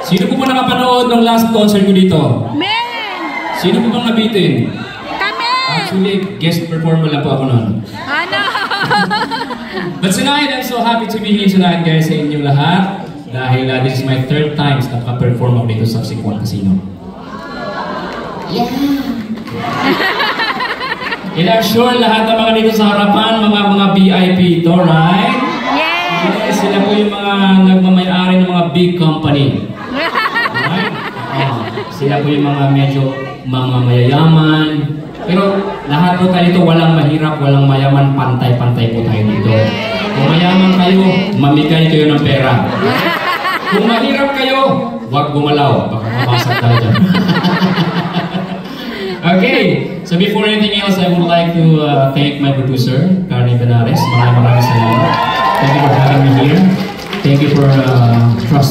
Sino po ba nakapanood ng last concert ko dito? Men! Sino po bang nabitin? Kami! Actually, guest performer lang po ako noon. Ano? But tonight, I'm so happy to be here tonight, guys, sa inyong lahat. Dahil this is my third time na naka-perform ako dito sa Siquan Casino. Yeah! And I'm sure lahat ng mga dito sa harapan, mga VIP ito, right? Yes! Yes, sila po yung mga nagmamayari ng mga big company. Right? Sila po yung mga medyo mga mayayaman. Pero lahat po tayo dito, walang mahirap, walang mayaman, pantay-pantay po tayo dito. Kung mayaman kayo, mamigay kayo ng pera. Kung mahirap kayo, huwag gumalaw. Baka mabasag tayo dyan. Okay, so before anything else, I would like to thank my producer, Carney Benares. Maraming salamat. Thank you for having me here. Thank you for trusting